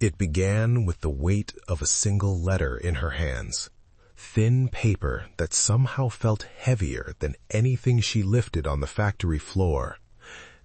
It began with the weight of a single letter in her hands, thin paper that somehow felt heavier than anything she lifted on the factory floor,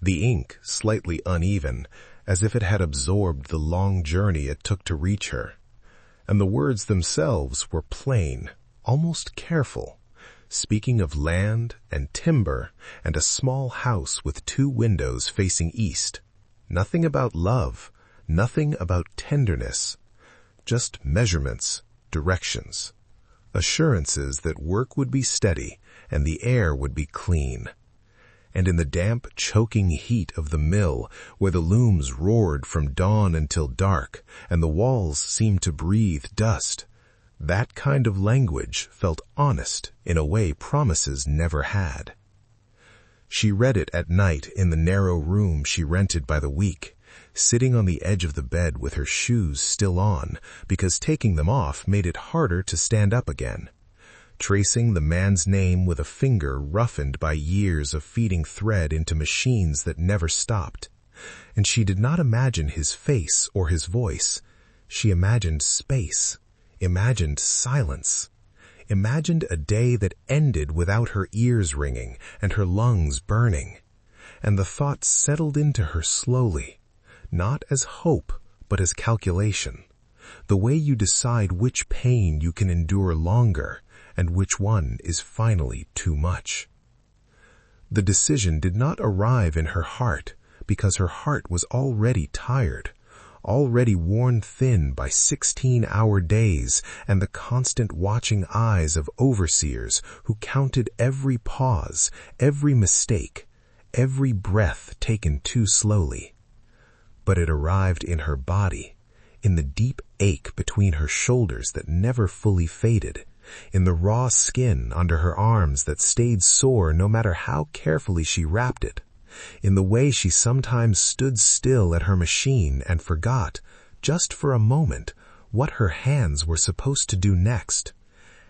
the ink slightly uneven, as if it had absorbed the long journey it took to reach her, and the words themselves were plain, almost careful, speaking of land and timber and a small house with 2 windows facing east. Nothing about love, nothing about tenderness, just measurements, directions, assurances that work would be steady and the air would be clean. And in the damp, choking heat of the mill, where the looms roared from dawn until dark and the walls seemed to breathe dust, that kind of language felt honest in a way promises never had. She read it at night in the narrow room she rented by the week, sitting on the edge of the bed with her shoes still on, because taking them off made it harder to stand up again, tracing the man's name with a finger roughened by years of feeding thread into machines that never stopped. And she did not imagine his face or his voice. She imagined space, imagined silence, imagined a day that ended without her ears ringing and her lungs burning. And the thought settled into her slowly, not as hope, but as calculation, the way you decide which pain you can endure longer and which one is finally too much. The decision did not arrive in her heart because her heart was already tired, already worn thin by 16-hour days and the constant watching eyes of overseers who counted every pause, every mistake, every breath taken too slowly. But it arrived in her body, in the deep ache between her shoulders that never fully faded, in the raw skin under her arms that stayed sore no matter how carefully she wrapped it, in the way she sometimes stood still at her machine and forgot, just for a moment, what her hands were supposed to do next.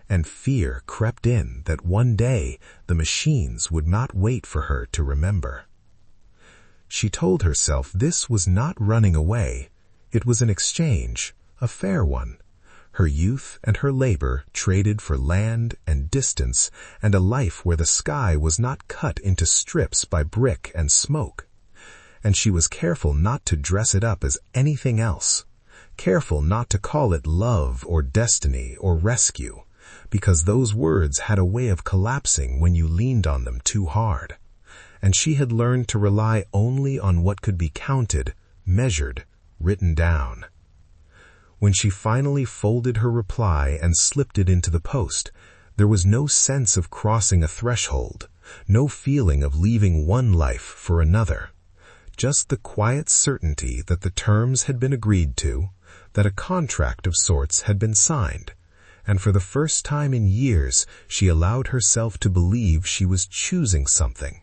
And fear crept in that one day the machines would not wait for her to remember. She told herself this was not running away. It was an exchange, a fair one. Her youth and her labor traded for land and distance and a life where the sky was not cut into strips by brick and smoke. And she was careful not to dress it up as anything else, careful not to call it love or destiny or rescue, because those words had a way of collapsing when you leaned on them too hard. And she had learned to rely only on what could be counted, measured, written down. When she finally folded her reply and slipped it into the post, there was no sense of crossing a threshold, no feeling of leaving one life for another, just the quiet certainty that the terms had been agreed to, that a contract of sorts had been signed, and for the first time in years she allowed herself to believe she was choosing something,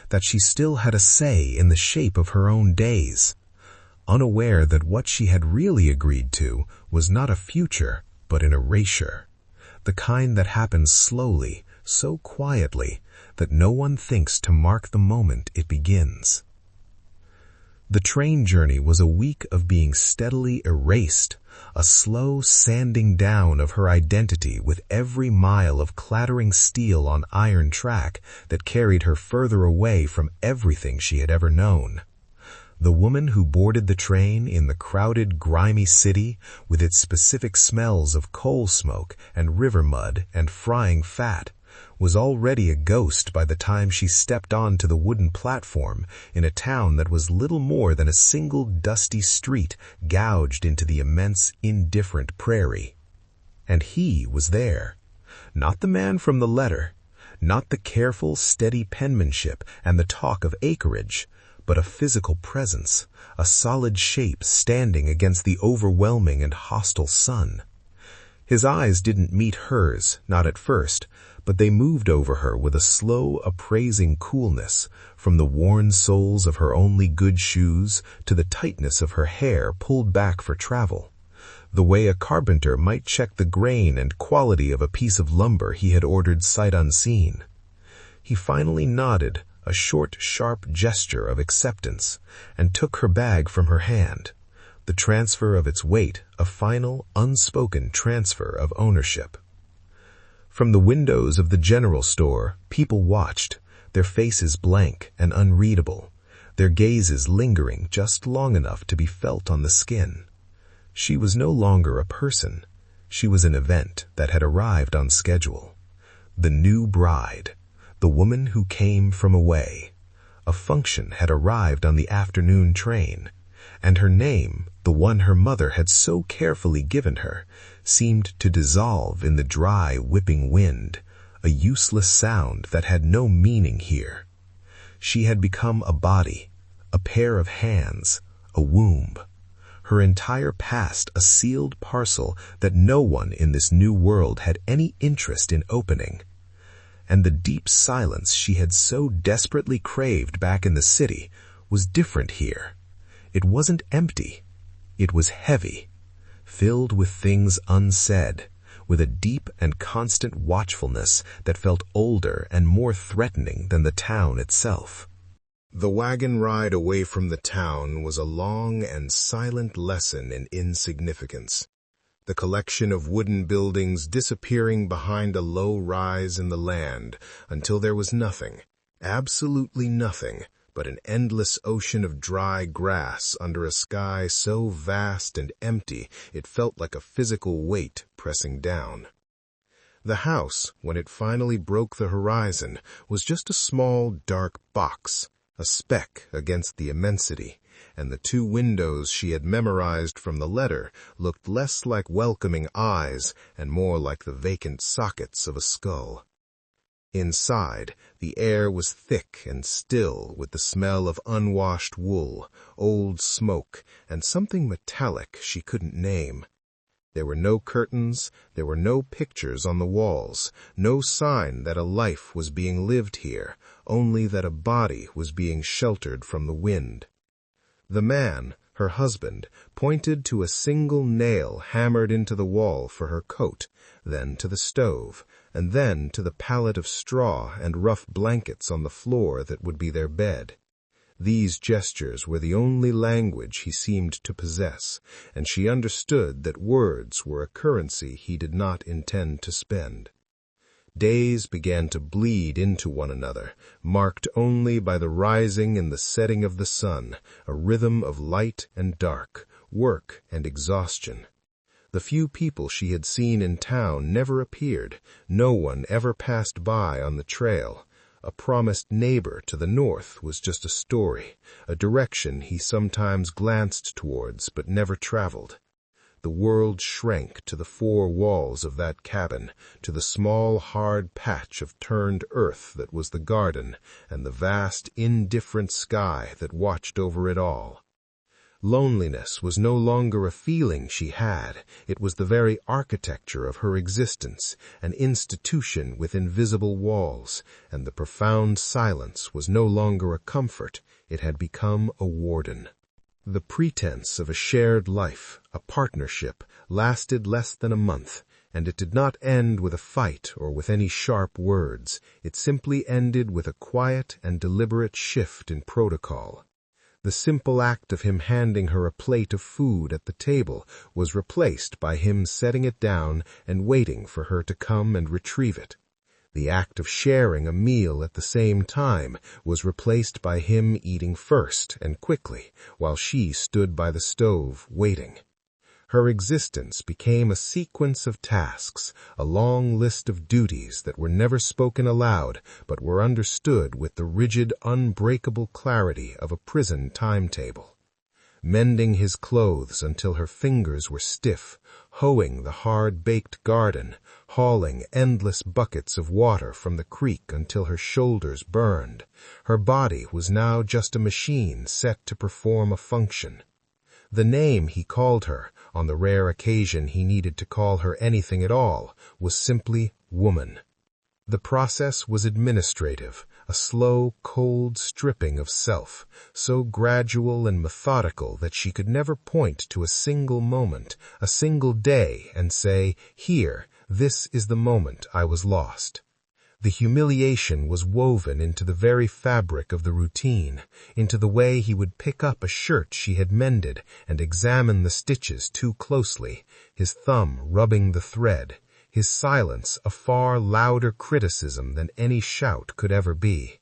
that she still had a say in the shape of her own days, unaware that what she had really agreed to was not a future, but an erasure, the kind that happens slowly, so quietly, that no one thinks to mark the moment it begins. The train journey was a week of being steadily erased, a slow sanding down of her identity with every mile of clattering steel on iron track that carried her further away from everything she had ever known. The woman who boarded the train in the crowded, grimy city with its specific smells of coal smoke and river mud and frying fat was already a ghost by the time she stepped onto the wooden platform in a town that was little more than a single dusty street gouged into the immense, indifferent prairie. And he was there. Not the man from the letter, not the careful, steady penmanship and the talk of acreage, but a physical presence, a solid shape standing against the overwhelming and hostile sun. His eyes didn't meet hers, not at first, but they moved over her with a slow, appraising coolness, from the worn soles of her only good shoes to the tightness of her hair pulled back for travel, the way a carpenter might check the grain and quality of a piece of lumber he had ordered sight unseen. He finally nodded, a short, sharp gesture of acceptance, and took her bag from her hand, the transfer of its weight, a final, unspoken transfer of ownership. From the windows of the general store, people watched, their faces blank and unreadable, their gazes lingering just long enough to be felt on the skin. She was no longer a person. She was an event that had arrived on schedule. The new bride, the woman who came from away. A function had arrived on the afternoon train, and her name, the one her mother had so carefully given her, seemed to dissolve in the dry, whipping wind, a useless sound that had no meaning here. She had become a body, a pair of hands, a womb. Her entire past a sealed parcel that no one in this new world had any interest in opening. And the deep silence she had so desperately craved back in the city was different here. It wasn't empty. It was heavy, filled with things unsaid, with a deep and constant watchfulness that felt older and more threatening than the town itself. The wagon ride away from the town was a long and silent lesson in insignificance. The collection of wooden buildings disappearing behind a low rise in the land until there was nothing, absolutely nothing, but an endless ocean of dry grass under a sky so vast and empty it felt like a physical weight pressing down. The house, when it finally broke the horizon, was just a small, dark box, a speck against the immensity, and the two windows she had memorized from the letter looked less like welcoming eyes and more like the vacant sockets of a skull. Inside, the air was thick and still with the smell of unwashed wool, old smoke, and something metallic she couldn't name. There were no curtains, there were no pictures on the walls, no sign that a life was being lived here, only that a body was being sheltered from the wind. The man, her husband, pointed to a single nail hammered into the wall for her coat, then to the stove, and then to the pallet of straw and rough blankets on the floor that would be their bed. These gestures were the only language he seemed to possess, and she understood that words were a currency he did not intend to spend. Days began to bleed into one another, marked only by the rising and the setting of the sun, a rhythm of light and dark, work and exhaustion. The few people she had seen in town never appeared, no one ever passed by on the trail. A promised neighbor to the north was just a story, a direction he sometimes glanced towards but never traveled. The world shrank to the four walls of that cabin, to the small, hard patch of turned earth that was the garden, and the vast, indifferent sky that watched over it all. Loneliness was no longer a feeling she had, it was the very architecture of her existence, an institution with invisible walls, and the profound silence was no longer a comfort, it had become a warden. The pretense of a shared life, a partnership, lasted less than a month, and it did not end with a fight or with any sharp words. It simply ended with a quiet and deliberate shift in protocol. The simple act of him handing her a plate of food at the table was replaced by him setting it down and waiting for her to come and retrieve it. The act of sharing a meal at the same time was replaced by him eating first and quickly, while she stood by the stove waiting. Her existence became a sequence of tasks, a long list of duties that were never spoken aloud but were understood with the rigid, unbreakable clarity of a prison timetable. Mending his clothes until her fingers were stiff, hoeing the hard-baked garden, hauling endless buckets of water from the creek until her shoulders burned. Her body was now just a machine set to perform a function. The name he called her, on the rare occasion he needed to call her anything at all, was simply woman. The process was administrative, a slow, cold stripping of self, so gradual and methodical that she could never point to a single moment, a single day, and say, "Here, this is the moment I was lost." The humiliation was woven into the very fabric of the routine, into the way he would pick up a shirt she had mended and examine the stitches too closely, his thumb rubbing the thread, his silence a far louder criticism than any shout could ever be.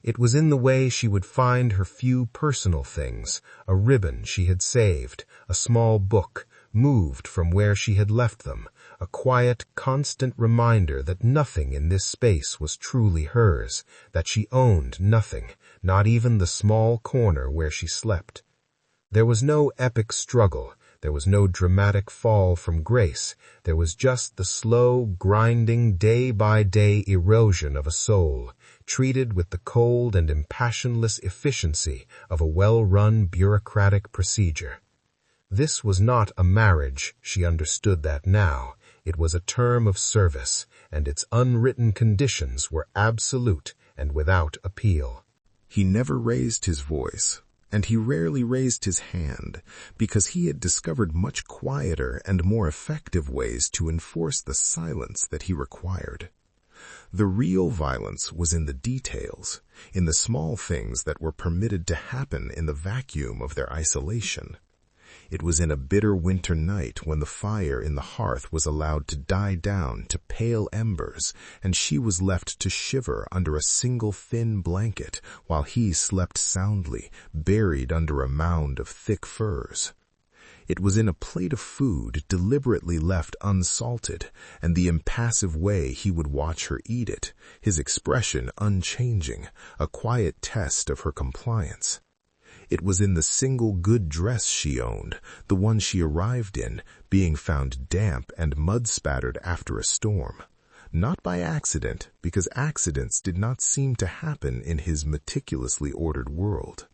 It was in the way she would find her few personal things, a ribbon she had saved, a small book, moved from where she had left them, a quiet, constant reminder that nothing in this space was truly hers, that she owned nothing, not even the small corner where she slept. There was no epic struggle, there was no dramatic fall from grace, there was just the slow, grinding, day-by-day erosion of a soul, treated with the cold and impassionless efficiency of a well-run bureaucratic procedure. This was not a marriage, she understood that now. It was a term of service, and its unwritten conditions were absolute and without appeal. He never raised his voice, and he rarely raised his hand, because he had discovered much quieter and more effective ways to enforce the silence that he required. The real violence was in the details, in the small things that were permitted to happen in the vacuum of their isolation. It was in a bitter winter night when the fire in the hearth was allowed to die down to pale embers, and she was left to shiver under a single thin blanket while he slept soundly, buried under a mound of thick furs. It was in a plate of food deliberately left unsalted, and the impassive way he would watch her eat it, his expression unchanging, a quiet test of her compliance. It was in the single good dress she owned, the one she arrived in, being found damp and mud-spattered after a storm. Not by accident, because accidents did not seem to happen in his meticulously ordered world.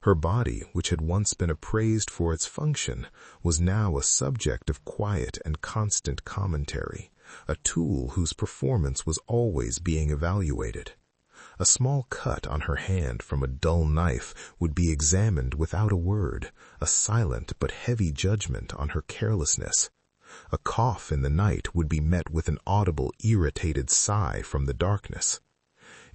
Her body, which had once been appraised for its function, was now a subject of quiet and constant commentary, a tool whose performance was always being evaluated. A small cut on her hand from a dull knife would be examined without a word, a silent but heavy judgment on her carelessness. A cough in the night would be met with an audible, irritated sigh from the darkness.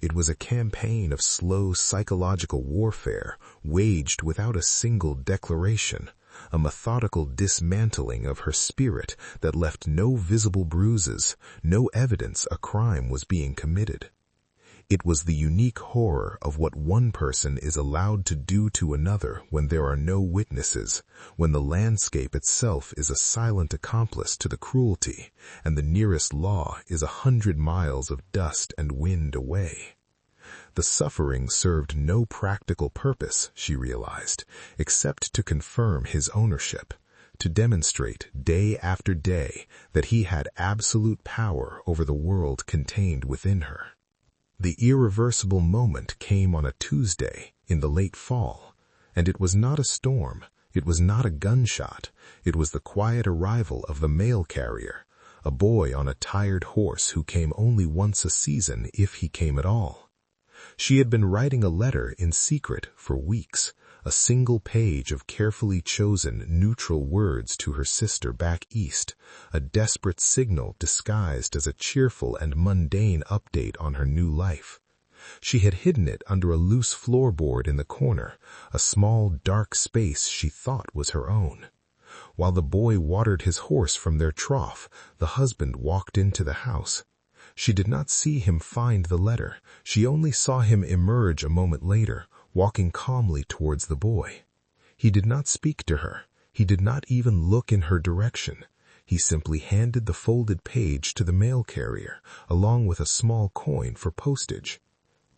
It was a campaign of slow psychological warfare, waged without a single declaration, a methodical dismantling of her spirit that left no visible bruises, no evidence a crime was being committed. It was the unique horror of what one person is allowed to do to another when there are no witnesses, when the landscape itself is a silent accomplice to the cruelty, and the nearest law is 100 miles of dust and wind away. The suffering served no practical purpose, she realized, except to confirm his ownership, to demonstrate day after day that he had absolute power over the world contained within her. The irreversible moment came on a Tuesday in the late fall, and it was not a storm, it was not a gunshot, it was the quiet arrival of the mail carrier, a boy on a tired horse who came only once a season if he came at all. She had been writing a letter in secret for weeks, a single page of carefully chosen neutral words to her sister back east, a desperate signal disguised as a cheerful and mundane update on her new life. She had hidden it under a loose floorboard in the corner, a small dark space she thought was her own. While the boy watered his horse from their trough, the husband walked into the house. She did not see him find the letter, she only saw him emerge a moment later, walking calmly towards the boy. He did not speak to her. He did not even look in her direction. He simply handed the folded page to the mail carrier, along with a small coin for postage.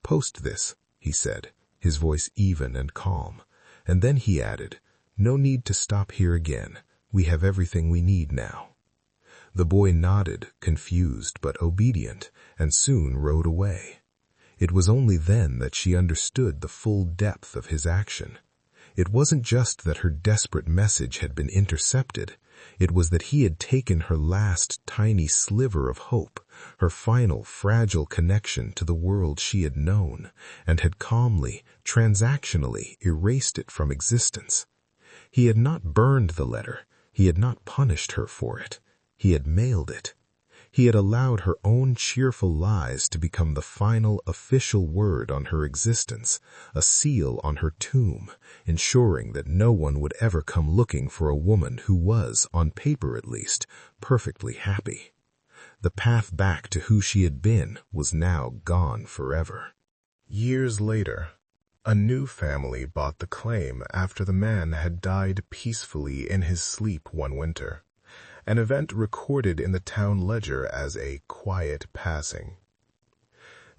"Post this," he said, his voice even and calm. And then he added, "No need to stop here again. We have everything we need now." The boy nodded, confused but obedient, and soon rode away. It was only then that she understood the full depth of his action. It wasn't just that her desperate message had been intercepted. It was that he had taken her last tiny sliver of hope, her final fragile connection to the world she had known, and had calmly, transactionally erased it from existence. He had not burned the letter. He had not punished her for it. He had mailed it. He had allowed her own cheerful lies to become the final official word on her existence, a seal on her tomb, ensuring that no one would ever come looking for a woman who was, on paper at least, perfectly happy. The path back to who she had been was now gone forever. Years later, a new family bought the claim after the man had died peacefully in his sleep one winter, an event recorded in the town ledger as a quiet passing.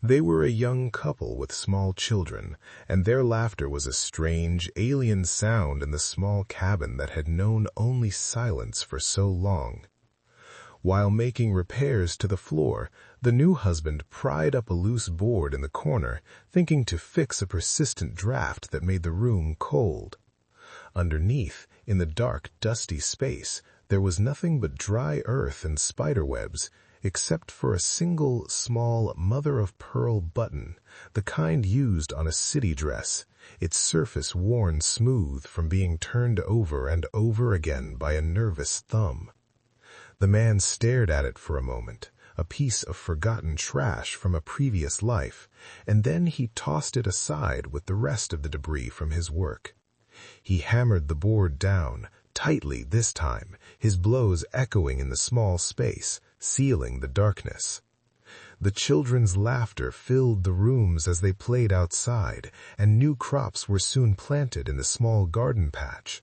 They were a young couple with small children, and their laughter was a strange, alien sound in the small cabin that had known only silence for so long. While making repairs to the floor, the new husband pried up a loose board in the corner, thinking to fix a persistent draft that made the room cold. Underneath, in the dark, dusty space, there was nothing but dry earth and spiderwebs, except for a single, small mother-of-pearl button, the kind used on a city dress, its surface worn smooth from being turned over and over again by a nervous thumb. The man stared at it for a moment, a piece of forgotten trash from a previous life, and then he tossed it aside with the rest of the debris from his work. He hammered the board down, tightly this time, his blows echoing in the small space, sealing the darkness. The children's laughter filled the rooms as they played outside, and new crops were soon planted in the small garden patch.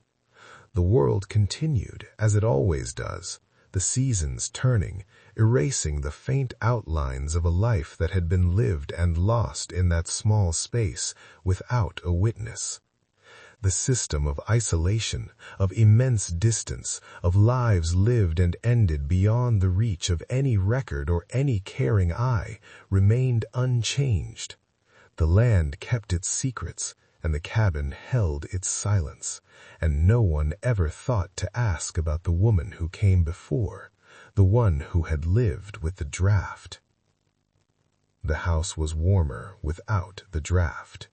The world continued, as it always does, the seasons turning, erasing the faint outlines of a life that had been lived and lost in that small space without a witness. The system of isolation, of immense distance, of lives lived and ended beyond the reach of any record or any caring eye, remained unchanged. The land kept its secrets, and the cabin held its silence, and no one ever thought to ask about the woman who came before, the one who had lived with the draft. The house was warmer without the draft.